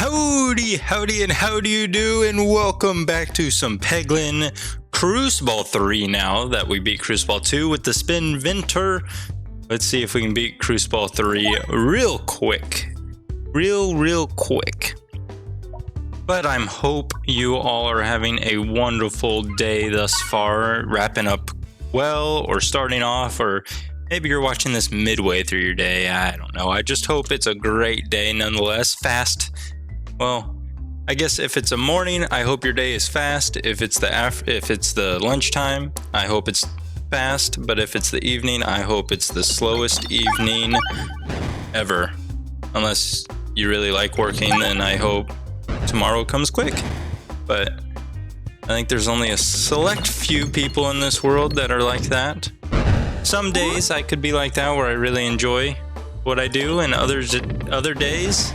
Howdy, howdy, and how do you do? And welcome back to some Peglin Cruciball 3 now that we beat Cruciball 2 with the Spinventor. Let's see if we can beat Cruciball 3 real quick. Real quick. But I hope you all are having a wonderful day thus far, wrapping up well or starting off, or maybe you're watching this midway through your day. I don't know. I just hope it's a great day nonetheless. Fast. Well, I guess if it's a morning, I hope your day is fast. If it's the lunchtime, I hope it's fast. But if it's the evening, I hope it's the slowest evening ever. Unless you really like working, then I hope tomorrow comes quick. But I think there's only a select few people in this world that are like that. Some days I could be like that where I really enjoy what I do, and other days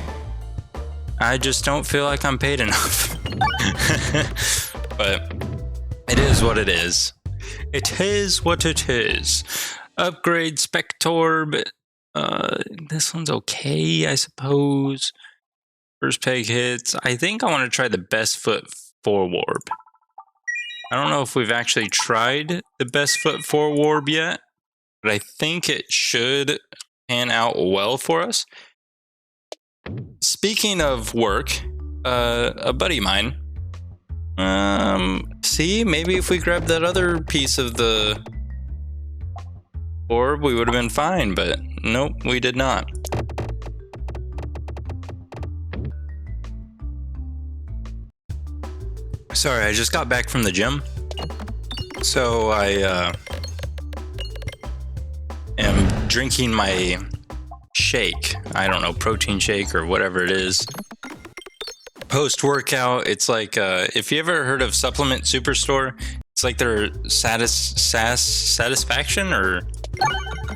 I just don't feel like I'm paid enough. But it is what it is. It is what it is. Upgrade Spectorb. This one's okay, I suppose. First peg hits. I think I want to try the best foot 4 warb. I don't know if we've actually tried the best foot 4 warb yet, but I think it should pan out well for us. Speaking of work, a buddy of mine, see, maybe if we grabbed that other piece of the orb, we would have been fine, but nope, we did not. Sorry, I just got back from the gym, so I am drinking my shake. I don't know, protein shake or whatever it is. Post-workout, it's like, if you ever heard of Supplement Superstore, it's like their satisfaction, or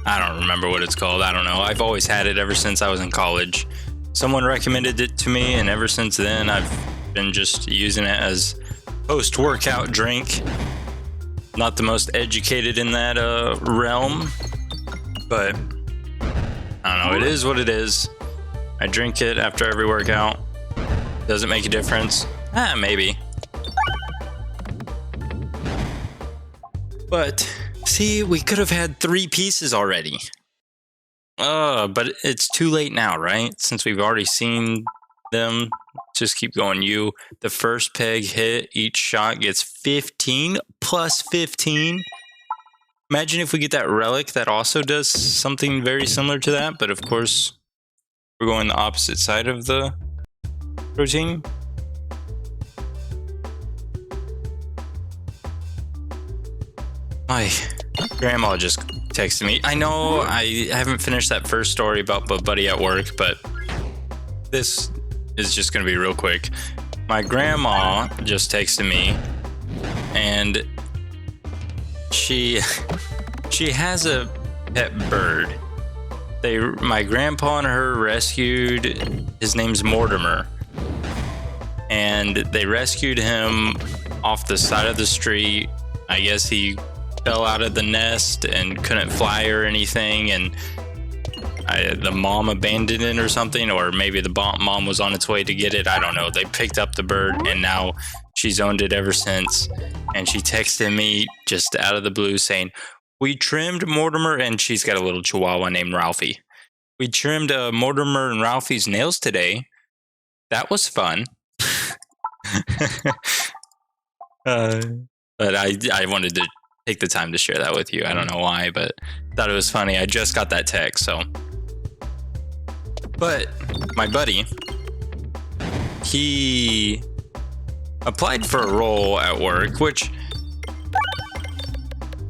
I don't remember what it's called. I don't know. I've always had it ever since I was in college. Someone recommended it to me, and ever since then, I've been just using it as post-workout drink. Not the most educated in that realm, but I don't know, it is what it is. I drink it after every workout. Does it make a difference? Maybe. But, see, we could have had 3 pieces already. But it's too late now, right? Since we've already seen them. Just keep going. The first peg hit, each shot gets 15 plus 15. Imagine if we get that relic that also does something very similar to that, but of course, we're going the opposite side of the routine. My grandma just texted me. I know I haven't finished that first story about my buddy at work, but this is just going to be real quick. My grandma just texted me, and she has a pet bird. My grandpa and her rescued, his name's Mortimer, and they rescued him off the side of the street. I guess he fell out of the nest and couldn't fly or anything, and the mom abandoned it or something, or maybe the mom was on its way to get it. I don't know. They picked up the bird, and now she's owned it ever since. And she texted me just out of the blue saying, "We trimmed Mortimer," and she's got a little chihuahua named Ralphie. "We trimmed Mortimer and Ralphie's nails today. That was fun." But I wanted to take the time to share that with you. I don't know why, but thought it was funny. I just got that text, so. But my buddy, he applied for a role at work, which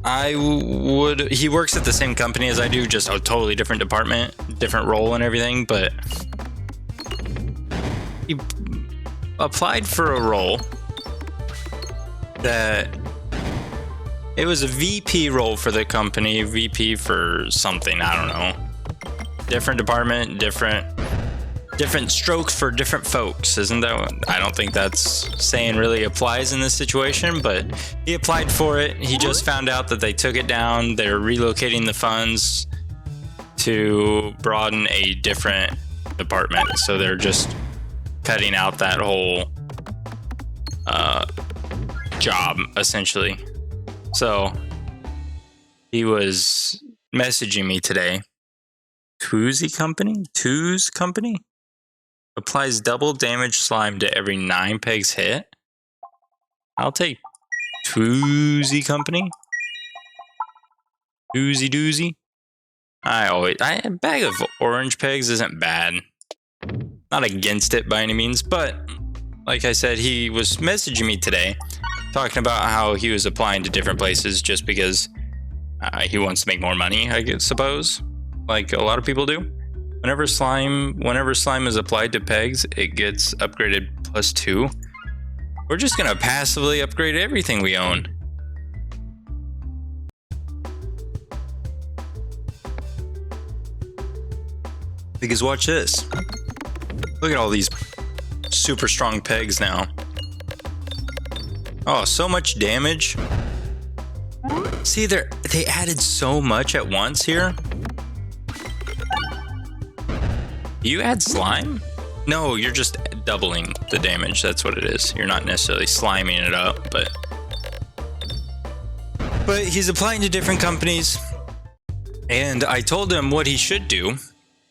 he works at the same company as I do, just a totally different department, different role and everything, but he applied for a role that it was a VP role for the company, VP for something, I don't know. Different department, different strokes for different folks, isn't that? I don't think that's saying really applies in this situation, but he applied for it. He just found out that they took it down. They're relocating the funds to broaden a different department. So they're just cutting out that whole job, essentially. So he was messaging me today. Two's company applies double damage slime to every 9 pegs hit. I'll take Two's company. Doozy doozy. A bag of orange pegs isn't bad. Not against it by any means, but like I said, he was messaging me today talking about how he was applying to different places just because he wants to make more money, I suppose, like a lot of people do. Whenever slime is applied to pegs, it gets upgraded +2. We're just gonna passively upgrade everything we own. Because watch this. Look at all these super strong pegs now. Oh, so much damage. See, they added so much at once here. You add slime? No, you're just doubling the damage. That's what it is. You're not necessarily sliming it up, but he's applying to different companies. And I told him what he should do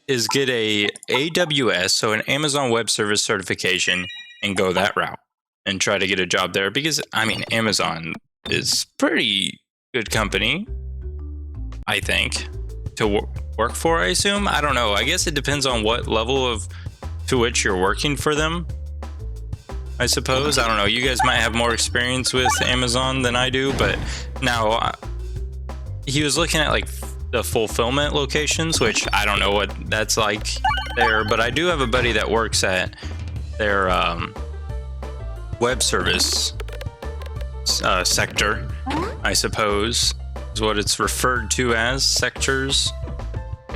is get a AWS, so an Amazon Web Service certification, and go that route and try to get a job there. Because, I mean, Amazon is pretty good company, I think, to work for, I assume. I don't know. I guess it depends on what level to which you're working for them, I suppose. I don't know. You guys might have more experience with Amazon than I do, but now he was looking at like the fulfillment locations, which I don't know what that's like there, but I do have a buddy that works at their web service sector, I suppose is what it's referred to as, sectors.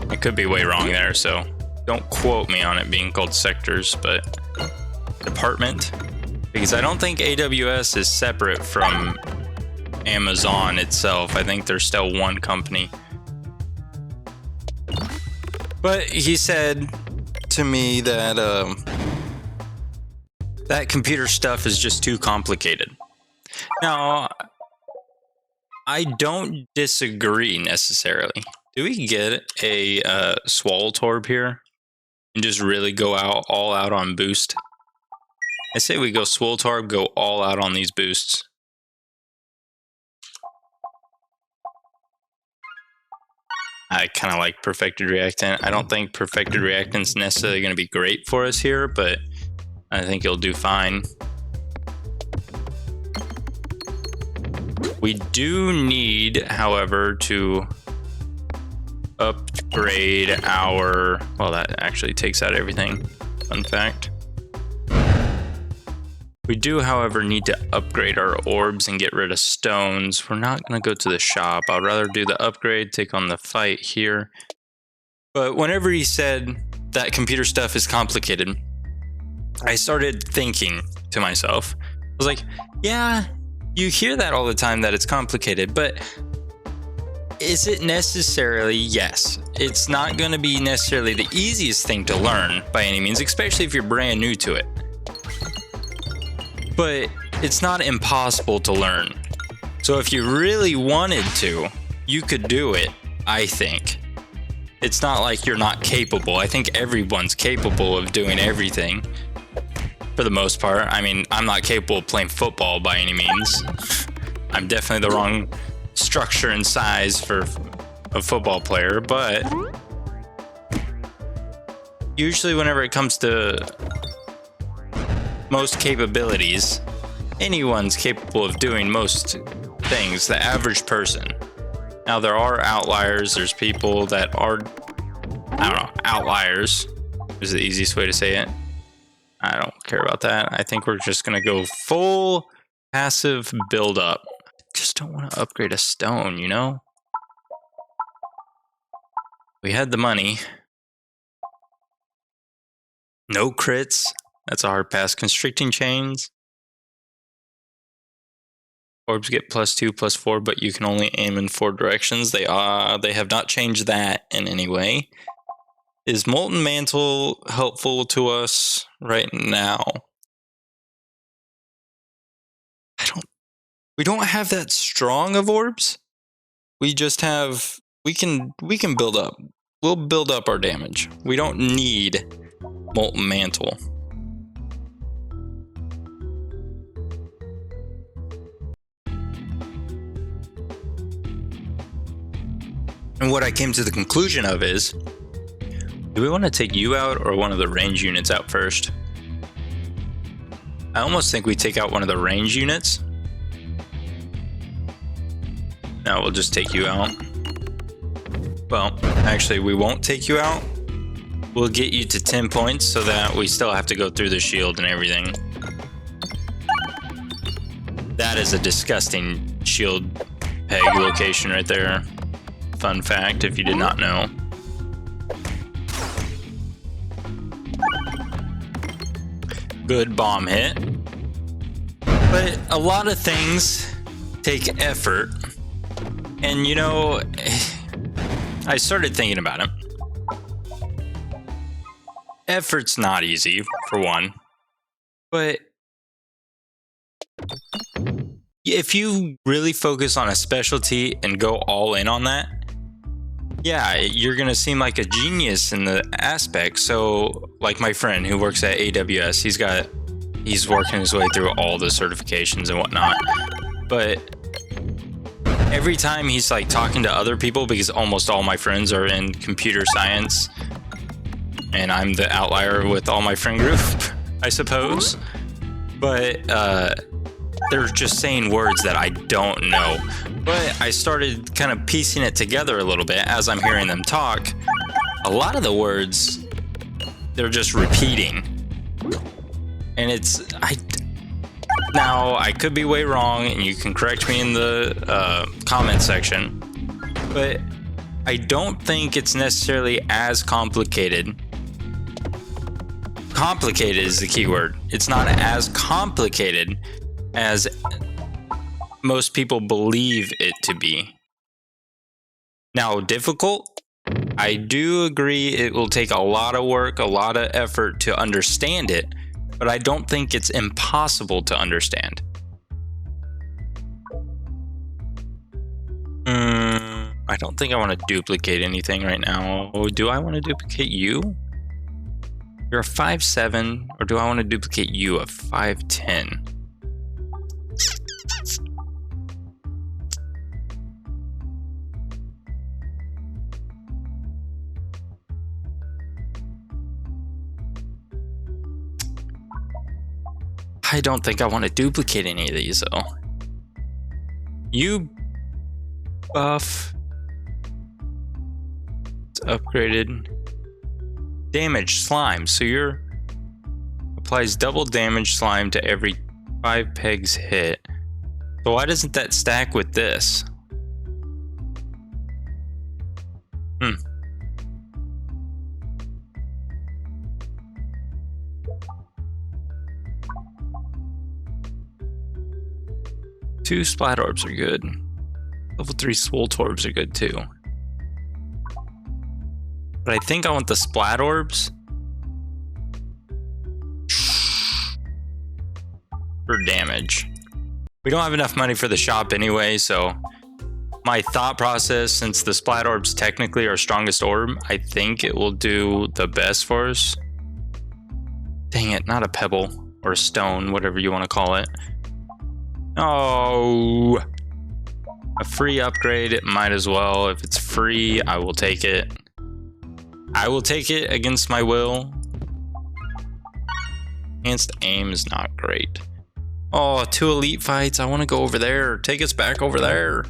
I could be way wrong there, so don't quote me on it being called sectors, but department, because I don't think AWS is separate from Amazon itself. I think they're still one company. But he said to me that that computer stuff is just too complicated. Now, I don't disagree necessarily. Do we get a Swaltorb here and just really go all out on boost? I say we go Swaltorb, go all out on these boosts. I kind of like Perfected Reactant. I don't think Perfected Reactant's necessarily going to be great for us here, but I think it'll do fine. We do need, however, to upgrade our... Well, that actually takes out everything. Fun fact. We do, however, need to upgrade our orbs and get rid of stones. We're not going to go to the shop. I'd rather do the upgrade, take on the fight here. But whenever he said that computer stuff is complicated, I started thinking to myself. I was like, yeah, you hear that all the time that it's complicated, but is it necessarily? Yes. It's not going to be necessarily the easiest thing to learn by any means, especially if you're brand new to it. But it's not impossible to learn. So if you really wanted to, you could do it, I think. It's not like you're not capable. I think everyone's capable of doing everything for the most part. I mean, I'm not capable of playing football by any means. I'm definitely the wrong structure and size for a football player, but usually whenever it comes to most capabilities, anyone's capable of doing most things, the average person. Now, there are outliers. There's people that are, I don't know, outliers is the easiest way to say it. I don't care about that. I think we're just going to go full passive build up. Just don't want to upgrade a stone, you know? We had the money. No crits. That's a hard pass. Constricting chains. Orbs get +2, +4, but you can only aim in 4 directions. They have not changed that in any way. Is Molten Mantle helpful to us right now? We don't have that strong of orbs. We just have, we can build up. We'll build up our damage. We don't need Molten Mantle. And what I came to the conclusion of is, do we want to take you out or one of the range units out first? I almost think we take out one of the range units. No, we'll just take you out. Well, actually, we won't take you out. We'll get you to 10 points so that we still have to go through the shield and everything. That is a disgusting shield peg location right there. Fun fact, if you did not know. Good bomb hit. But a lot of things take effort. And you know, I started thinking about it. Effort's not easy, for one. But if you really focus on a specialty and go all in on that, yeah, you're gonna seem like a genius in the aspect. So, like my friend who works at AWS, he's working his way through all the certifications and whatnot. But every time he's like talking to other people, because almost all my friends are in computer science, and I'm the outlier with all my friend group, I suppose. But they're just saying words that I don't know. But I started kind of piecing it together a little bit as I'm hearing them talk. A lot of the words, they're just repeating. And now I could be way wrong, and you can correct me in the comment section, but I don't think it's necessarily as complicated. Complicated is the key word. It's not as complicated as most people believe it to be. Now, difficult, I do agree it will take a lot of work, a lot of effort to understand it, but I don't think it's impossible to understand. I don't think I want to duplicate anything right now. Do I want to duplicate you? You're a 5'7", or do I want to duplicate you, a 5'10"? I don't think I want to duplicate any of these, though. You buff. It's upgraded. Damage slime. So your applies double damage slime to every 5 pegs hit. So why doesn't that stack with this? Two splat orbs are good. Level 3 swole orbs are good too. But I think I want the splat orbs for damage. We don't have enough money for the shop anyway, so my thought process, since the splat orbs technically are strongest orb, I think it will do the best for us. Dang it, not a pebble or a stone, whatever you want to call it. Oh, a free upgrade, it might as well. If it's free, I will take it. I will take it against my will. Enhanced aim is not great. Oh, 2 elite fights. I want to go over there. Take us back over there.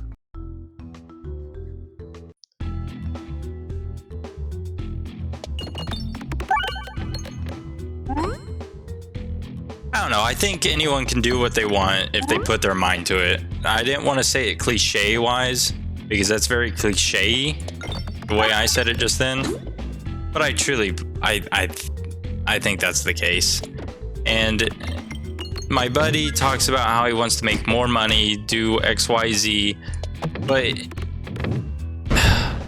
I don't know. I think anyone can do what they want if they put their mind to it. I didn't want to say it cliche-wise, because that's very cliche, the way I said it just then. But I truly, I think that's the case. And my buddy talks about how he wants to make more money, do XYZ, but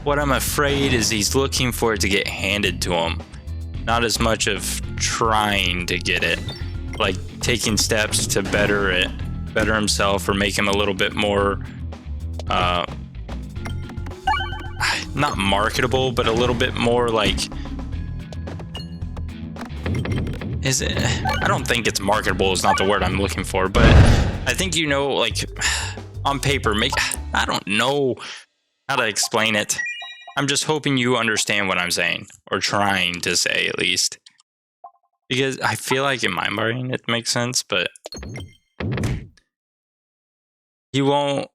what I'm afraid is he's looking for it to get handed to him. Not as much of trying to get it, like taking steps to better himself, or make him a little bit more, not marketable, but a little bit more like, is it? I don't think it's marketable is not the word I'm looking for, but I think, you know, like on paper, I don't know how to explain it. I'm just hoping you understand what I'm saying, or trying to say at least. Because I feel like in my brain it makes sense, but he won't.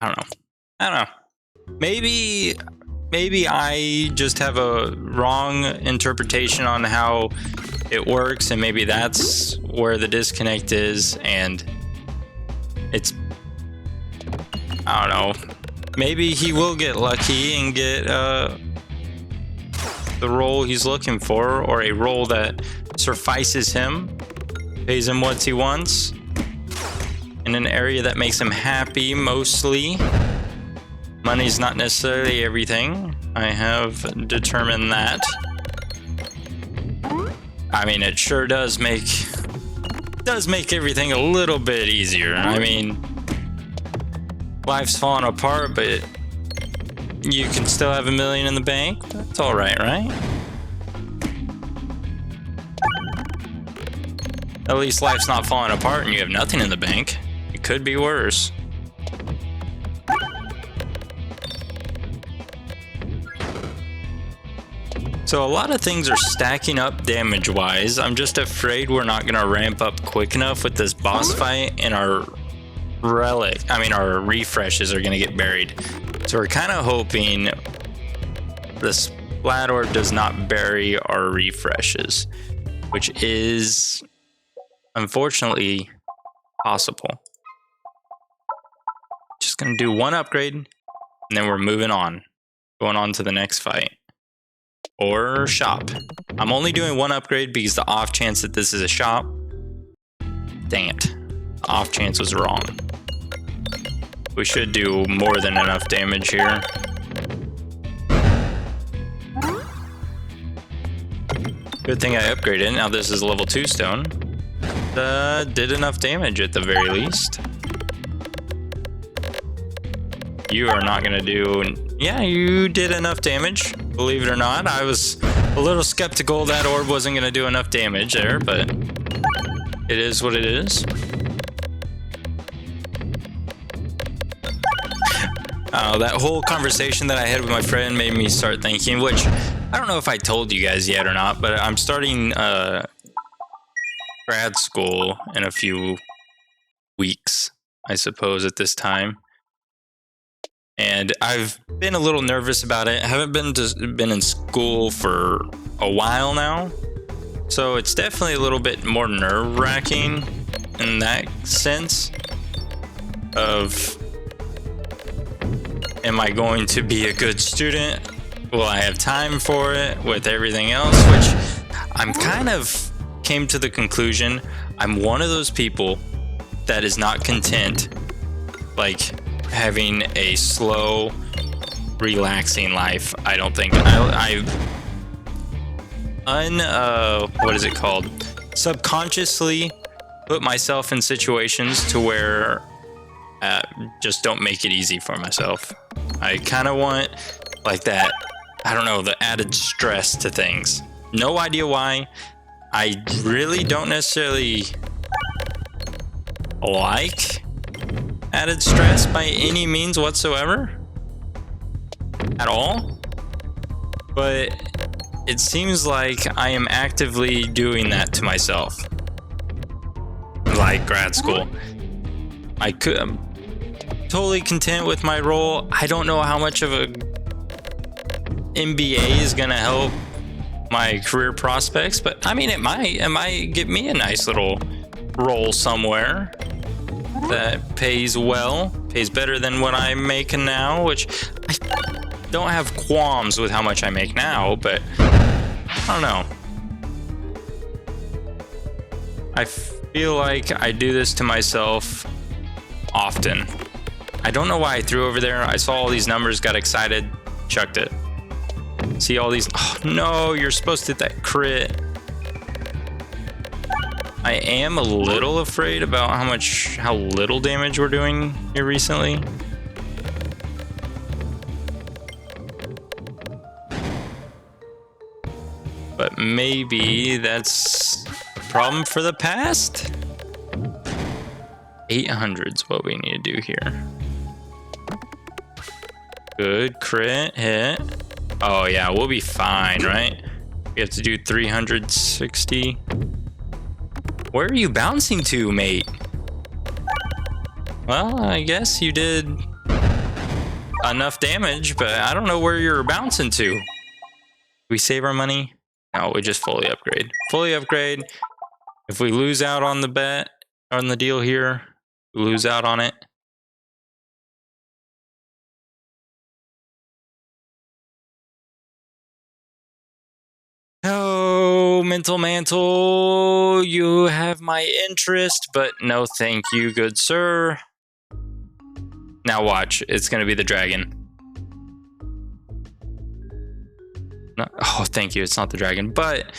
I don't know. Maybe I just have a wrong interpretation on how it works, and maybe that's where the disconnect is, and it's, I don't know. Maybe he will get lucky and get the role he's looking for, or a role that suffices him, pays him what he wants, in an area that makes him happy mostly. Money's not necessarily everything. I have determined that. I mean, it sure does make everything a little bit easier. I mean, life's falling apart, but you can still have $1 million in the bank. That's all right, right? At least life's not falling apart and you have nothing in the bank. It could be worse. So a lot of things are stacking up damage-wise. I'm just afraid we're not gonna ramp up quick enough with this boss fight, and our refreshes are gonna get buried. So we're kind of hoping the Splat Orb does not bury our refreshes, which is unfortunately possible. Just gonna do one upgrade, and then we're moving on, going on to the next fight. Or shop. I'm only doing one upgrade because the off chance that this is a shop. Dang it. The off chance was wrong. We should do more than enough damage here. Good thing I upgraded. Now this is level 2 stone. Did enough damage at the very least. You are not gonna do... Yeah, you did enough damage. Believe it or not, I was a little skeptical that orb wasn't gonna do enough damage there, but it is what it is. That whole conversation that I had with my friend made me start thinking, which I don't know if I told you guys yet or not, but I'm starting grad school in a few weeks, I suppose, at this time. And I've been a little nervous about it. I haven't been in school for a while now, so it's definitely a little bit more nerve-wracking in that sense of, am I going to be a good student? Will I have time for it with everything else? Which I'm kind of came to the conclusion, I'm one of those people that is not content, like, having a slow, relaxing life. I don't think what is it called? Subconsciously put myself in situations to where just don't make it easy for myself. I kind of want like that, I don't know, the added stress to things. No idea why. I really don't necessarily like added stress by any means whatsoever at all, but it seems like I am actively doing that to myself. Like grad school, I'm totally content with my role. I don't know how much of a MBA is gonna help my career prospects, but I mean, it might get me a nice little role somewhere that pays well, pays better than what I'm making now, which I don't have qualms with how much I make now, but I don't know. I feel like I do this to myself often. I don't know why I threw over there. I saw all these numbers, got excited, Chucked it. See all these? Oh no, you're supposed to hit that crit. I am a little afraid about how little damage we're doing here recently. But maybe that's a problem for the past? 800's what we need to do here. Good crit hit. Oh yeah, we'll be fine, right? We have to do 360. Where are you bouncing to, mate? Well, I guess you did enough damage, but I don't know where you're bouncing to. Do we save our money? No, we just fully upgrade. Fully upgrade. If we lose out on the bet, on the deal here, we lose out on it. Oh, Mental Mantle, you have my interest, but no thank you, good sir. Now watch, it's gonna be the dragon. No, oh, thank you, it's not the dragon, but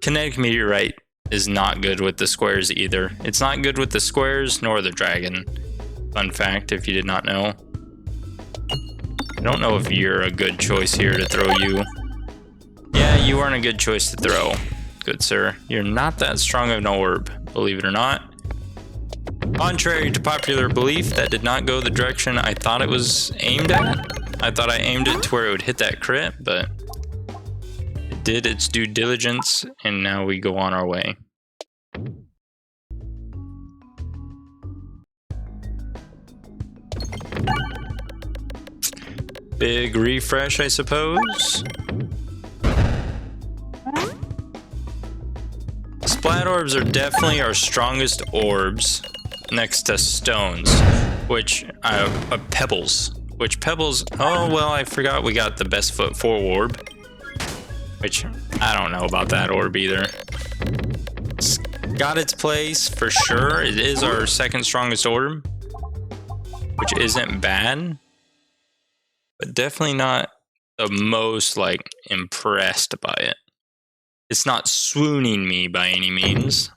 Kinetic Meteorite is not good with the squares either. It's not good with the squares nor the dragon. Fun fact, if you did not know. I don't know if you're a good choice here to throw you. Yeah, you aren't a good choice to throw, good sir. You're not that strong of an orb, believe it or not. Contrary to popular belief, that did not go the direction I thought it was aimed at. I thought I aimed it to where it would hit that crit, but it did its due diligence, and now we go on our way. Big refresh, I suppose. Splat orbs are definitely our strongest orbs next to stones, which pebbles. Which pebbles, oh well, I forgot we got the best foot 4 orb, which I don't know about that orb either. It's got its place for sure. It is our second strongest orb, which isn't bad, but definitely not the most like impressed by it. It's not swooning me by any means.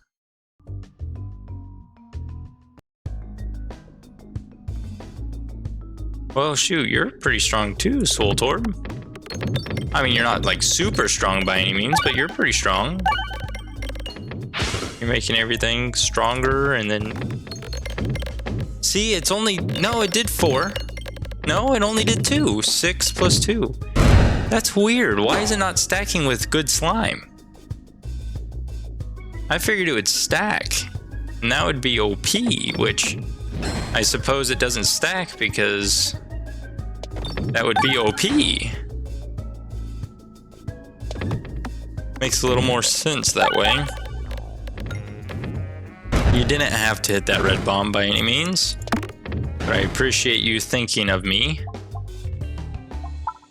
Well, shoot, you're pretty strong too, Swoltorb. I mean, you're not like super strong by any means, but you're pretty strong. You're making everything stronger, and then... See, it's only... No, it did 4. No, it only did 2. 6 plus 2. That's weird. Why is it not stacking with good slime? I figured it would stack, and that would be OP, which I suppose it doesn't stack because that would be OP. Makes a little more sense that way. You didn't have to hit that red bomb by any means, but I appreciate you thinking of me.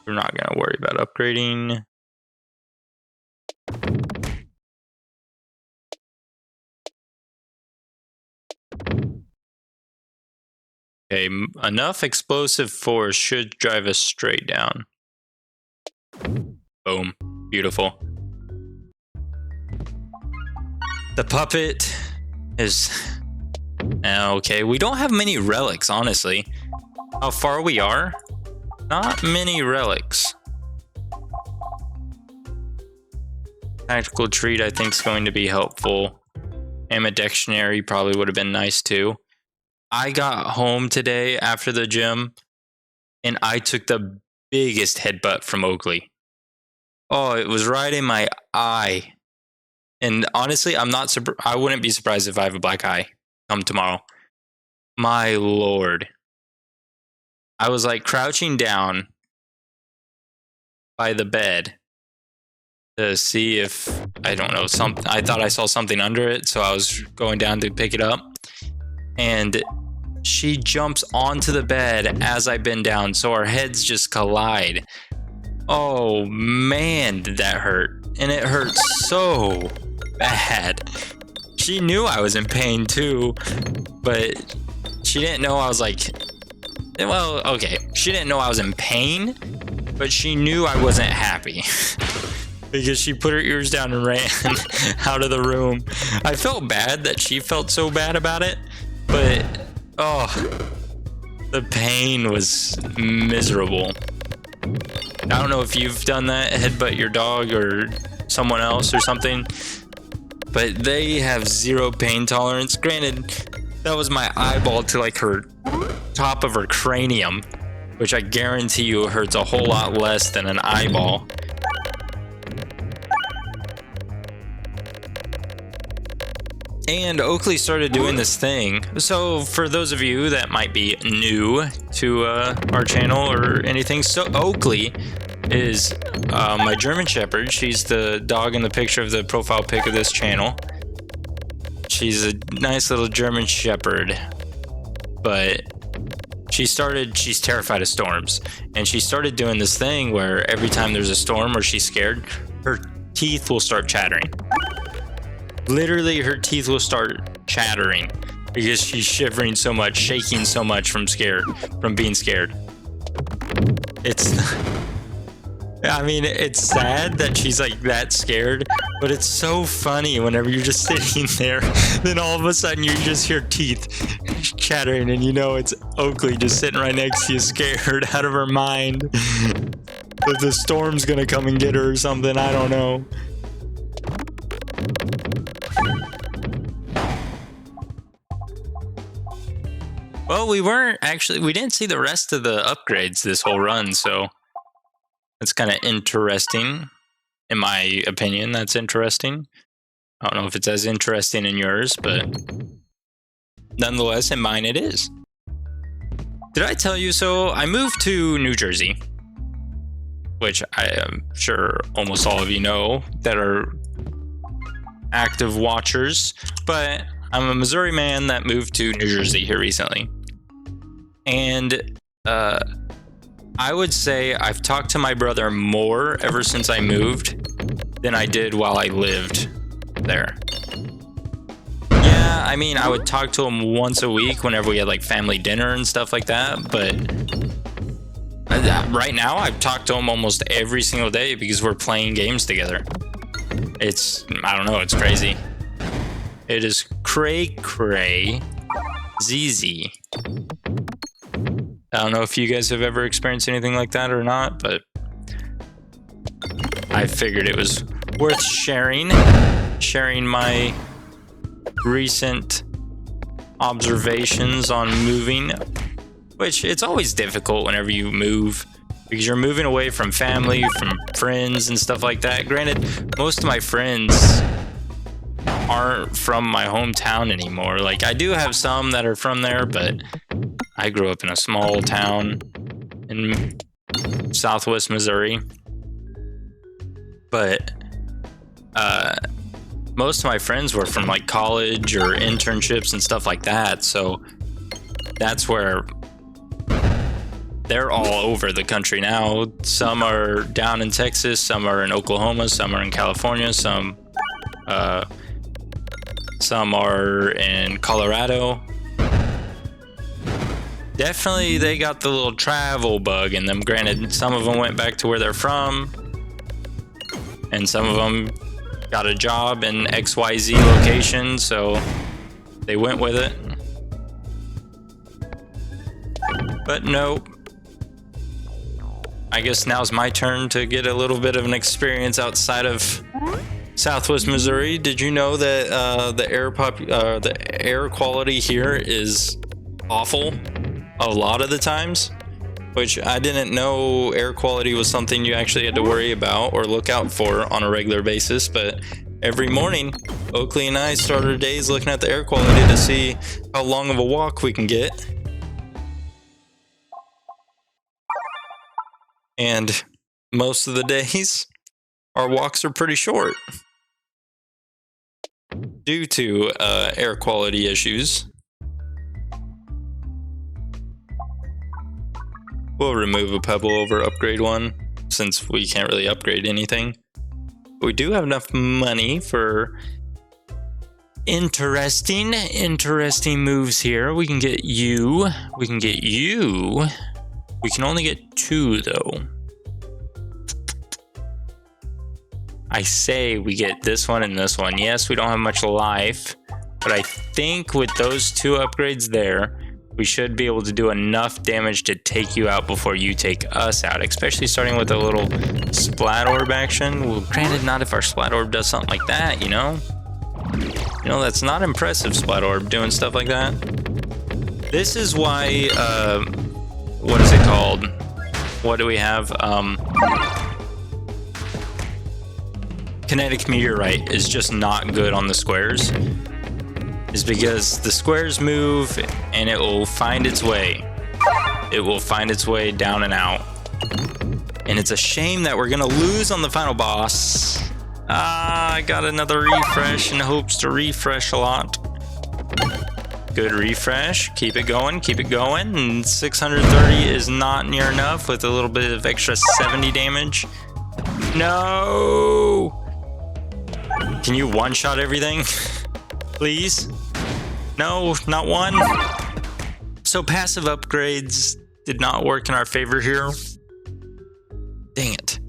We're not gonna worry about upgrading. Okay, enough explosive force should drive us straight down. Boom. Beautiful. The puppet is... Okay, we don't have many relics, honestly. How far we are? Not many relics. Tactical treat, I think, is going to be helpful. Ambidextrary probably would have been nice, too. I got home today after the gym, and I took the biggest headbutt from Oakley. Oh, it was right in my eye. And honestly, I wouldn't be surprised if I have a black eye come tomorrow. My lord. I was like crouching down by the bed to see if, I don't know, I thought I saw something under it, so I was going down to pick it up. And she jumps onto the bed as I bend down, so our heads just collide. Oh man, did that hurt. And it hurt so bad. She knew I was in pain too, but she didn't know I was like... Well, okay, she didn't know I was in pain, but but she knew I wasn't happy because she put her ears down and ran out of the room. I felt bad that she felt so bad about it, but oh, the pain was miserable. I don't know if you've done that, headbutt your dog or someone else or something, but they have zero pain tolerance. Granted, that was my eyeball to like her top of her cranium, which I guarantee you hurts a whole lot less than an eyeball. And Oakley started doing this thing. So for those of you that might be new to our channel or anything, so Oakley is my German Shepherd. She's the dog in the picture of the profile pic of this channel. She's a nice little German Shepherd, but she's terrified of storms, and she started doing this thing where every time there's a storm or she's scared, her teeth will start chattering. Literally, her teeth will start chattering because she's shivering so much, shaking so much from being scared. It's sad that she's like that scared, but it's so funny whenever you're just sitting there, then all of a sudden you just hear teeth chattering, and you know it's Oakley just sitting right next to you, scared out of her mind that the storm's gonna come and get her or something. I don't know. Well, we didn't see the rest of the upgrades this whole run, so it's kind of interesting. In my opinion, that's interesting. I don't know if it's as interesting in yours, but nonetheless, in mine it is. Did I tell you so? I moved to New Jersey, which I am sure almost all of you know that are active watchers, but I'm a Missouri man that moved to New Jersey here recently. And I would say I've talked to my brother more ever since I moved than I did while I lived there. Yeah, I mean, I would talk to him once a week whenever we had like family dinner and stuff like that, but right now I've talked to him almost every single day because we're playing games together. I don't know, it's crazy. It is cray ZZ. I don't know if you guys have ever experienced anything like that or not, but I figured it was worth sharing my recent observations on moving, which it's always difficult whenever you move because you're moving away from family, from friends and stuff like that. Granted, most of my friends aren't from my hometown anymore. Like, I do have some that are from there, but I grew up in a small town in southwest Missouri. But most of my friends were from like college or internships and stuff like that. So that's where they're all over the country now. Some are down in Texas, some are in Oklahoma, some are in California, some are in Colorado. Definitely they got the little travel bug in them. Granted, some of them went back to where they're from, and some of them got a job in XYZ location, so they went with it. But nope. I guess now's my turn to get a little bit of an experience outside of Southwest Missouri. Did you know that the air quality here is awful a lot of the times? Which I didn't know air quality was something you actually had to worry about or look out for on a regular basis. But every morning, Oakley and I start our days looking at the air quality to see how long of a walk we can get. And most of the days, our walks are pretty short due to air quality issues. We'll remove a pebble over upgrade one since we can't really upgrade anything. But we do have enough money for interesting moves here. We can get you. We can only get 2 though. I say we get this one and this one. Yes, we don't have much life, but I think with those 2 upgrades there, we should be able to do enough damage to take you out before you take us out, especially starting with a little splat orb action. Well, granted, not if our splat orb does something like that, you know? You know, that's not impressive, splat orb, doing stuff like that. This is why, what is it called? What do we have? Kinetic Meteorite is just not good on the squares. Is because the squares move and it will find its way. It will find its way down and out. And it's a shame that we're gonna lose on the final boss. I got another refresh in hopes to refresh a lot. Good refresh. Keep it going, keep it going. And 630 is not near enough with a little bit of extra 70 damage. No! Can you one-shot everything? Please? No, not one. So passive upgrades did not work in our favor here. Dang it.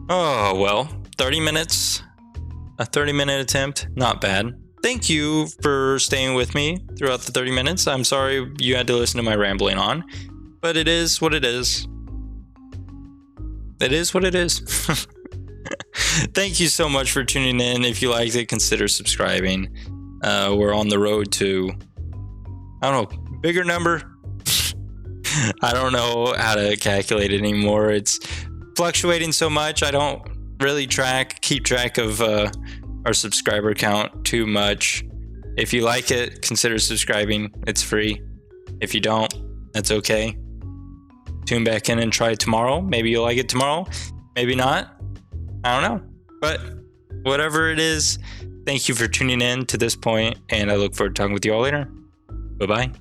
Oh, well, 30 minutes. A 30-minute attempt, not bad. Thank you for staying with me throughout the 30 minutes. I'm sorry you had to listen to my rambling on, but it is what it is. It is what it is. Thank you so much for tuning in. If you liked it, consider subscribing. We're on the road to, I don't know, bigger number. I don't know how to calculate it anymore. It's fluctuating so much. I don't really keep track of our subscriber count too much. If you like it, consider subscribing. It's free. If you don't, that's okay. Tune back in and try it tomorrow. Maybe you'll like it tomorrow. Maybe not. I don't know. But whatever it is, thank you for tuning in to this point, and I look forward to talking with you all later. Bye-bye.